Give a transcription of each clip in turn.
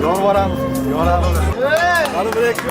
Yolvoramiz, yoramiz. Hali bir ikki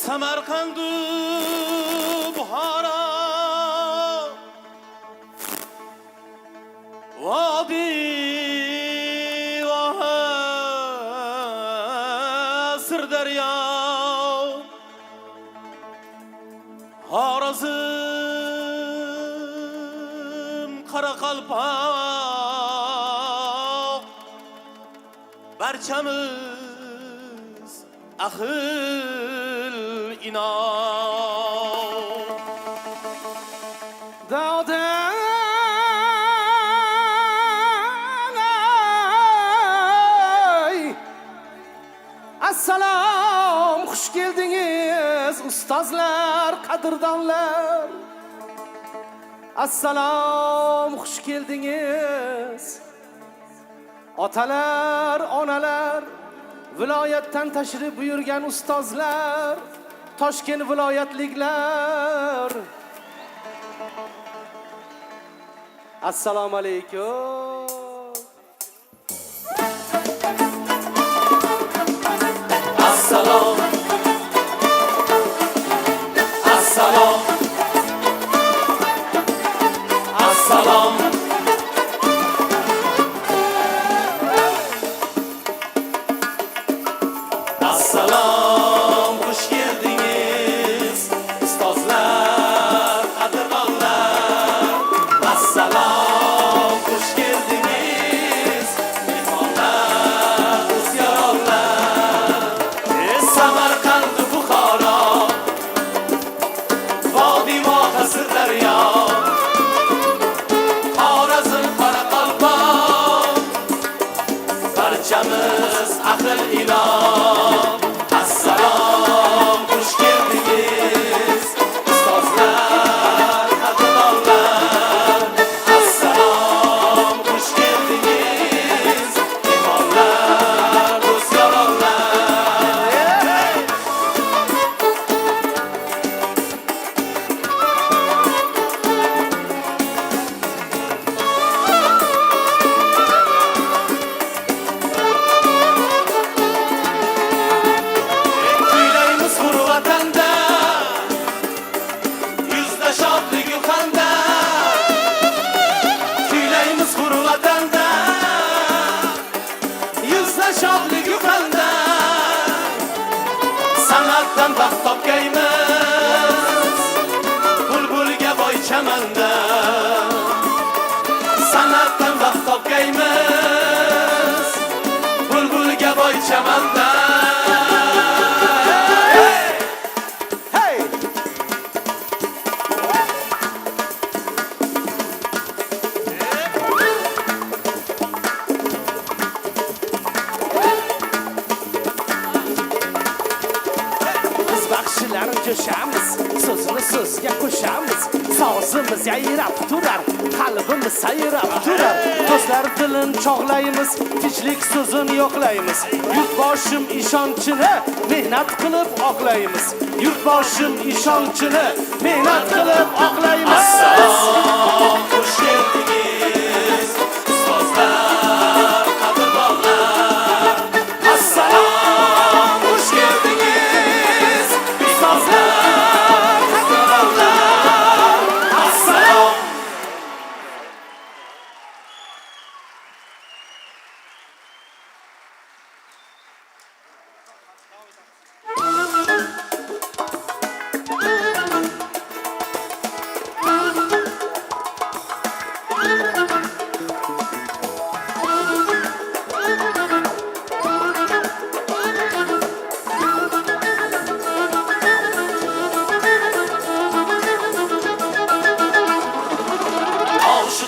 Samarqandu Buxoro Vodi va Sirdaryo Xorazm Qoraqalpoq barchamiz ahil inom Davdanay Assalom, xush keldingiz ustozlar, qadrdonlar. Assalom, xush keldingiz otalar, onalar, viloyatdan tashrif buyurgan ustozlar, Toshkent viloyatliklar. Assalomu alaykum. Assalom. Assalom. Assalom. Assalom, xush keldingiz ustozlar, qadrdonlar. Assalom, xush keldingiz mehmonlar, do'st-yaronlar. Samarqand, Buxoro, Vodiy va Sirdaryo, Xorazm, Qoraqalpoq, barchamiz ahil ilon. Assalom, xush keldingiz ustozlar, qadrdonlar. Assalom, xush keldingiz mehmonlar, do'st-yaronlar. Kuylaymiz g'urbatanda, yuzda shodlik yuqanda. Kuylaymiz g'urbatanda, yuzda shodlik yuqanda. San'atdan baxt topgaymiz, bulbulga boy chamanda. San'atdan baxt topgaymiz, bulbulga boy chamanda. Biz baxshilar jo'shamiz, so'zni so'zga qo'shamiz. Sozimiz yayrab turar, qalbimiz sayrab turar. Do'stlar dilin chog'laymiz, tinchlik so'zin yo'qlaymiz. Yurtboshim ishonchini mehnat qilib oqlaymiz. Yurtboshim ishonchini mehnat qilib oqlaymiz. Assalom, xush keldingiz ustozlar, qadrdonlar. Assalom, xush keldingiz ustozlar, qadrdonlar. Assalom.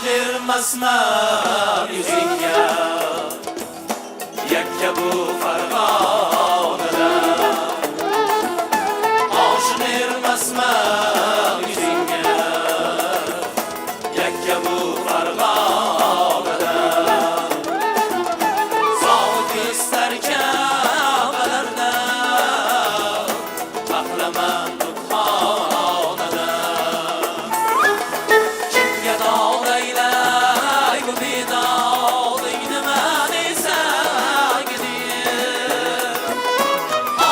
bermasman yuzingga yakka bu Farg'onada osh bermasman yuzingga yakka bu Farg'onada sog' istarkan balarda baqlaman xonada kimga dog'laylay bu bedoding nima desan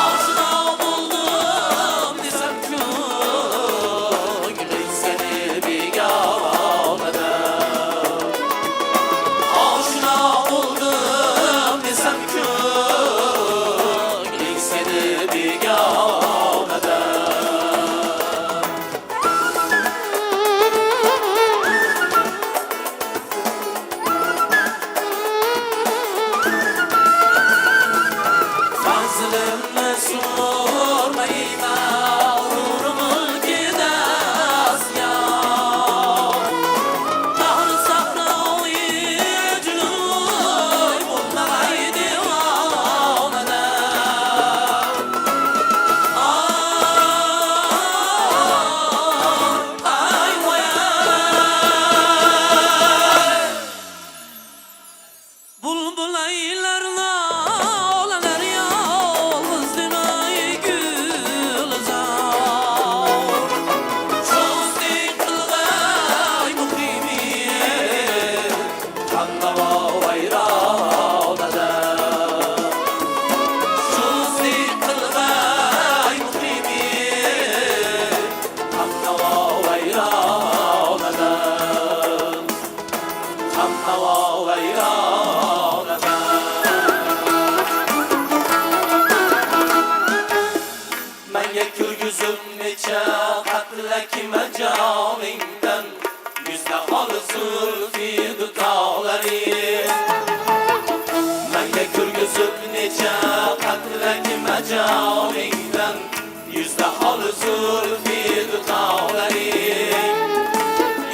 oshno bo'ldim desam ko'ngling seni begonada oshno bo'ldim desam ko'ngling seni begonada manzilimni so'rmayman umrimga dasyon bahri sahroyi junoy bo'lmay devonada ay voy bulbulaylarla olalar yolg'iz demay gulzor cho'zdek qilg'ay muqimi Qannavo vayronada cho'zdek qilg'ay muqimi Qannavo vayronada Qannavo vayronada Menga ko'rgizib necha qatlak majolingdan yuzda holi zulfi dudolaring Menga ko'rgizib necha qatlak majolingdan yuzda holi zulfi dudolaring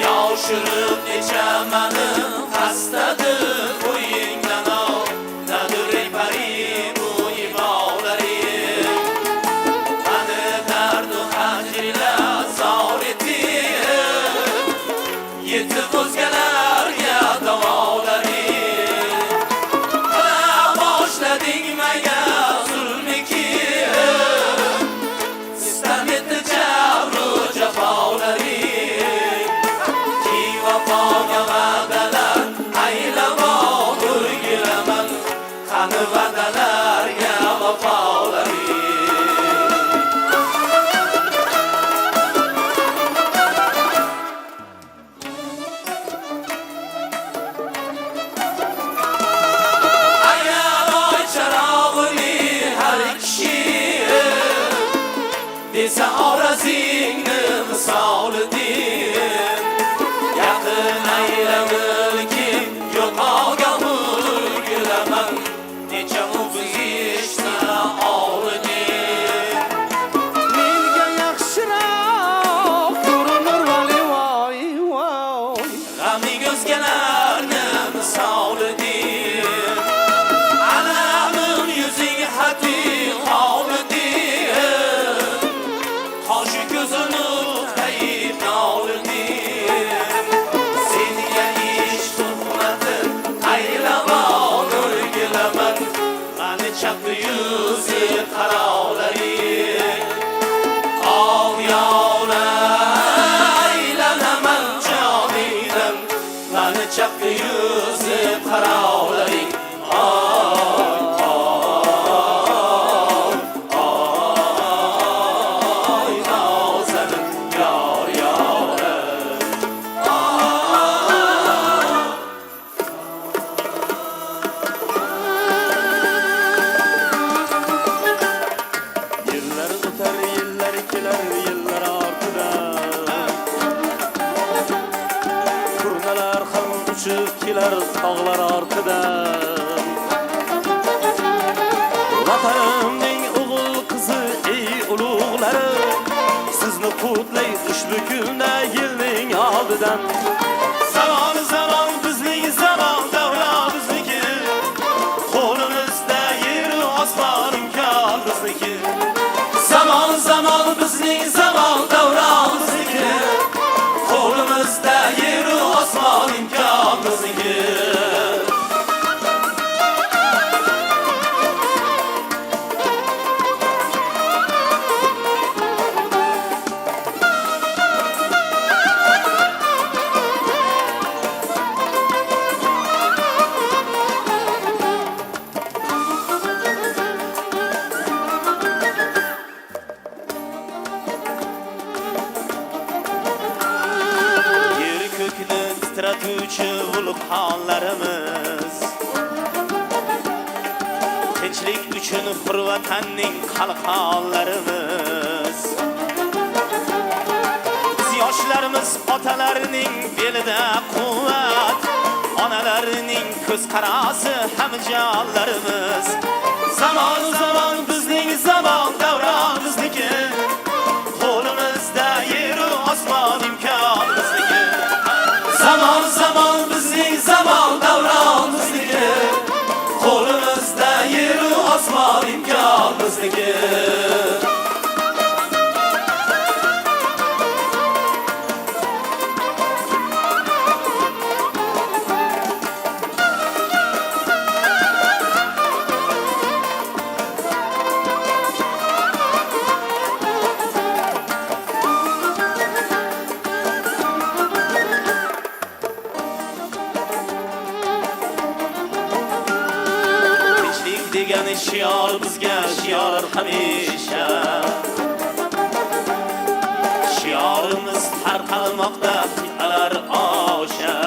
Yoshirib necha mani xastadir bo'yingdan nadir parim bu ibolaring Mani dardu hajrila zor etib yetib o'zgalarga davolaring Qila boshlading menga zulmiki Sistem etdi jabru jafolaring Ki vafoga va'dalar aylamon o'rgilaman Qani va'dalarga vafolaring Agar oy charog'li har kishi desa orazingni misolidir yaqin aylanir kim yo'qolgan o'rgilaman necha o'zishni oldir Menga yaxshiroq ko'rinur vali voy voy g'aming o'zgalarni misolidir alamin yuzing haqiq holidir qoshi ko'zini tayib nolidir senga ish tuhmatin aylamon o'rgilaman mani chaqdi yuzi qarolaring ol yola aylanaman joningdan mani chaqdi yuzi qarolaring nozanin yor yorim Yillar o'tar yillar kelar yillar ortidan Kurnalar ham uchib kelar tog'lar ortidan Vatanimning o'g'il qizi ey ulug'lari sizni qutlay ushbu kunda yilning oldidan Zamoni yaratuvchi vulqonlarimiz, tinchlik uchun hurvatanning qalqonlarimiz, biz yoshlarimiz otalarning belida quvvat, onalarning ko'z qarasi hamjonlarimiz. Zamon zamon bizning zamon davron bizniki, qo'limizda yer u osmon imkon bizniki. Zamon zamon bizning zamon davron bizniki, qo'limizda yer u osmon imkon bizniki. Degan shior bizga shior hamisha, shiorimiz tarqalmoqda qit'alar osha.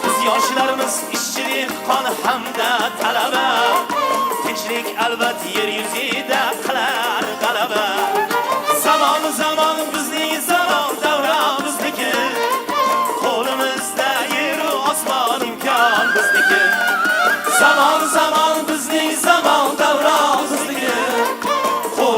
Biz yoshlarimiz ishchilik qon hamda talaba, tinchlik albat yer yuzida